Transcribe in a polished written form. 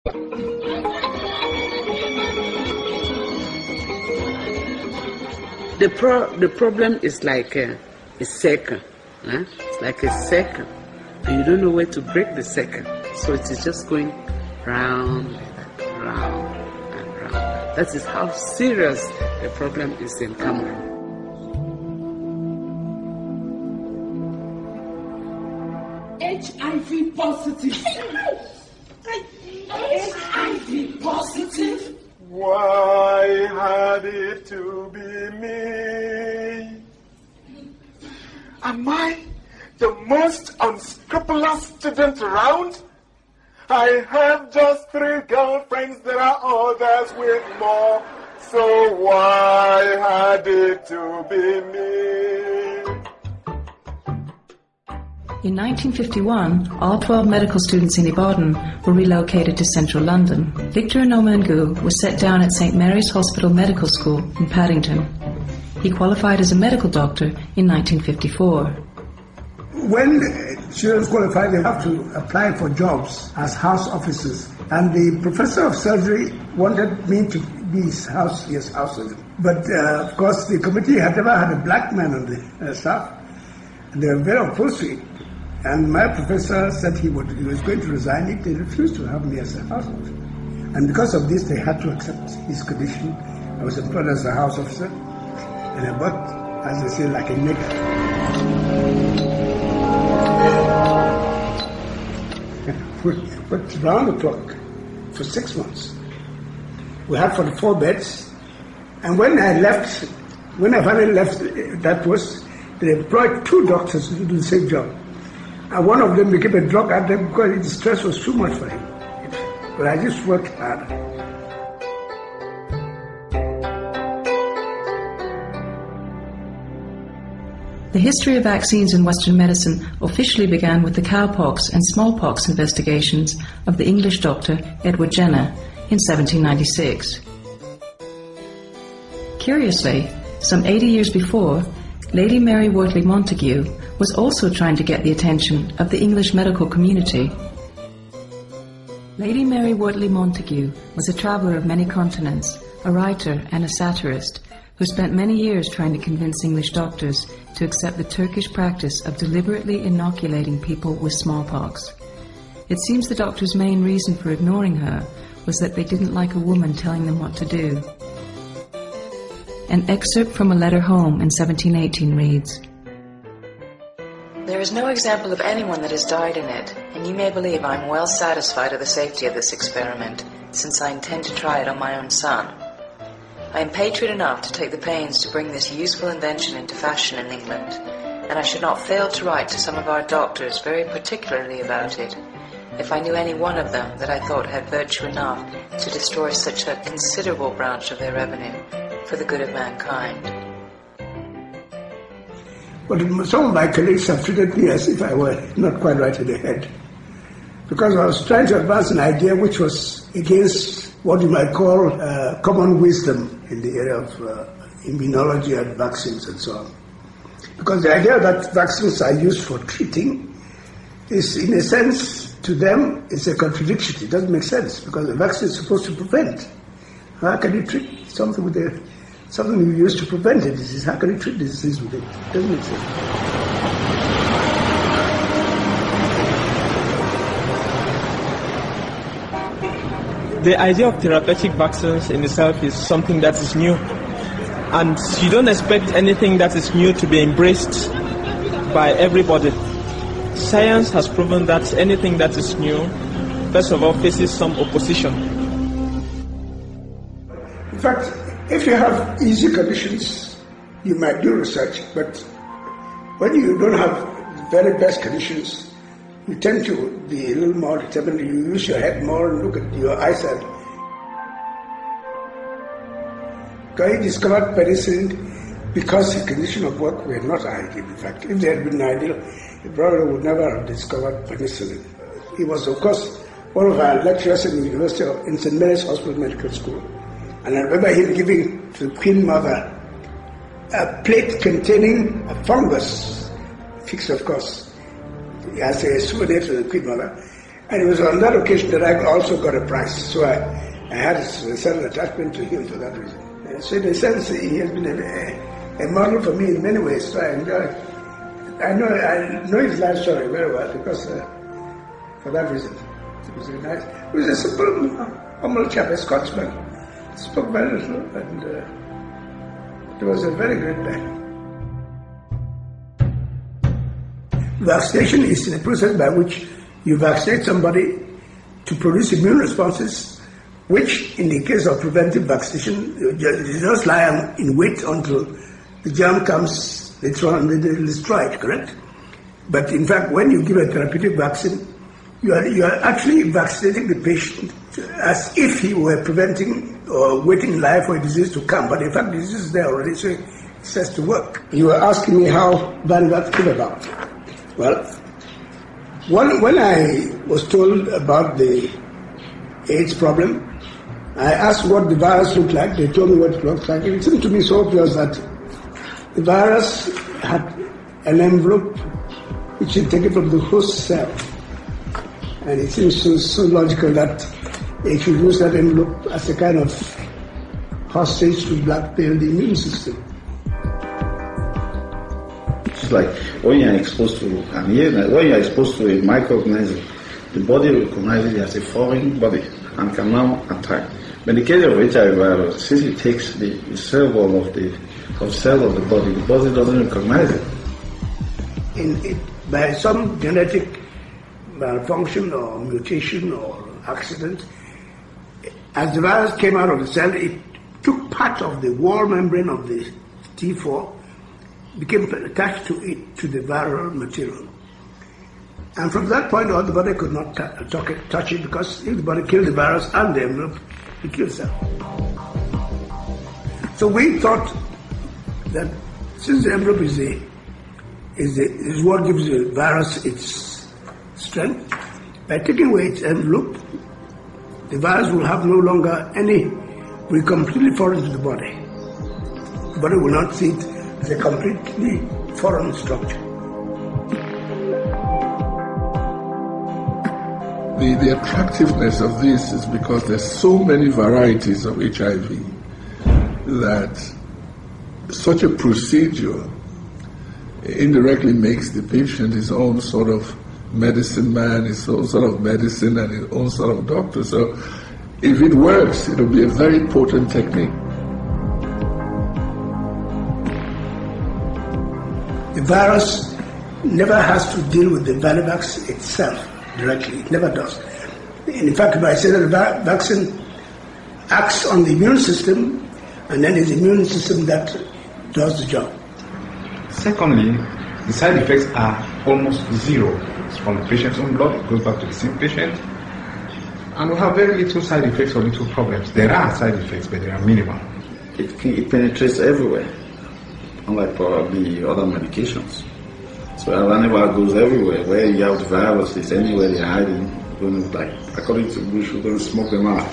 The problem is like a circle. It's like a circle. And you don't know where to break the circle. So it is just going round and round and round. That is how serious the problem is in Cameroon. HIV positive. HIV positive. Why had it to be me? Am I the most unscrupulous student around? I have just 3 girlfriends, there are others with more. So why had it to be me? In 1951, all 12 medical students in Ibadan were relocated to central London. Victor Onomangu was set down at St Mary's Hospital Medical School in Paddington. He qualified as a medical doctor in 1954. When students qualify, they have to apply for jobs as house officers. And the professor of surgery wanted me to be his house surgeon. But of course, the committee had never had a black man on the staff. And they were very opposed to it. And my professor said he was going to resign if they refused to have me as a house officer. And because of this, they had to accept his condition. I was employed as a house officer, and I worked, as they say, like a nigger. Worked round the clock for 6 months. We had 44 beds, and when I finally left that post, they employed 2 doctors to do the same job. And one of them became a drug addict because the stress was too much for him. But I just worked hard. The history of vaccines in Western medicine officially began with the cowpox and smallpox investigations of the English doctor Edward Jenner in 1796. Curiously, some 80 years before, Lady Mary Wortley Montagu was also trying to get the attention of the English medical community. Lady Mary Wortley Montagu was a traveller of many continents, a writer and a satirist, who spent many years trying to convince English doctors to accept the Turkish practice of deliberately inoculating people with smallpox. It seems the doctors' main reason for ignoring her was that they didn't like a woman telling them what to do. An excerpt from a letter home in 1718 reads, "There is no example of anyone that has died in it, and you may believe I am well satisfied of the safety of this experiment, since I intend to try it on my own son. I am patriot enough to take the pains to bring this useful invention into fashion in England, and I should not fail to write to some of our doctors very particularly about it, if I knew any one of them that I thought had virtue enough to destroy such a considerable branch of their revenue for the good of mankind." But some of my colleagues have treated me as if I were not quite right in the head, because I was trying to advance an idea which was against what you might call common wisdom in the area of immunology and vaccines and so on. Because the idea that vaccines are used for treating is, in a sense, to them, it's a contradiction. It doesn't make sense, because the vaccine is supposed to prevent. How can you treat something with something you use to prevent a disease? How can you treat the disease with it? It doesn't make sense. The idea of therapeutic vaccines in itself is something that is new. And you don't expect anything that is new to be embraced by everybody. Science has proven that anything that is new, first of all, faces some opposition. In fact, if you have easy conditions, you might do research, but when you don't have the very best conditions, you tend to be a little more determined. You use your head more and look at your eyesight. He discovered penicillin because the condition of work were not ideal. In fact, if they had been ideal, he probably would never have discovered penicillin. He was, of course, one of our lecturers in the University in St Mary's Hospital Medical School. And I remember him giving to the Queen Mother a plate containing a fungus, fixed, of course, as a souvenir to the Queen Mother. And it was on that occasion that I also got a prize. So I had a certain attachment to him for that reason. And so in a sense, he has been a model for me in many ways. So I enjoy it. I know his life story very well because for that reason. It was a simple, humble chap, a Scotsman. Spoke very little, and it was a very great man. Vaccination is a process by which you vaccinate somebody to produce immune responses, which, in the case of preventive vaccination, you just lie in wait until the germ comes later on and they destroy it, correct? But in fact, when you give a therapeutic vaccine, you are actually vaccinating the patient as if he were preventing or waiting in life for a disease to come. But in fact, the disease is there already, so it has to work. You were asking me how Vanguard came about. Well, when I was told about the AIDS problem, I asked what the virus looked like. They told me what it looked like. It seemed to me so obvious that the virus had an envelope which is taken from the host cell. And it seems so logical that they should use that envelope as a kind of hostage to blackmail the immune system. It's like when you are exposed to a microorganism, the body recognizes it as a foreign body and can now attack. But in the case of HIV virus, since it takes the cell wall of the cell of the body doesn't recognize it. By some genetic malfunction or mutation or accident, as the virus came out of the cell, it took part of the wall membrane of the T4, became attached to it, to the viral material. And from that point on, the body could not touch it, because if the body killed the virus and the envelope, it killed itself. So we thought that since the envelope is what gives the virus its strength, by taking away its envelope, the virus will have no longer will be completely foreign to the body. The body will not see it as a completely foreign structure. The attractiveness of this is because there's so many varieties of HIV that such a procedure indirectly makes the patient his own sort of medicine man, his own sort of medicine, and his own sort of doctor. So if it works, it'll be a very potent technique. The virus never has to deal with the Valivax itself directly. It never does. In fact, if I say that the vaccine acts on the immune system, and then it's the immune system that does the job. Secondly, the side effects are almost zero. It's from the patient's own blood, it goes back to the same patient. And we have very little side effects or little problems. There are side effects, but they are minimal. It penetrates everywhere, unlike probably other medications. So an antibiotic goes everywhere. Where you have the viruses, anywhere they're hiding, according to Bush, we're going to smoke them out.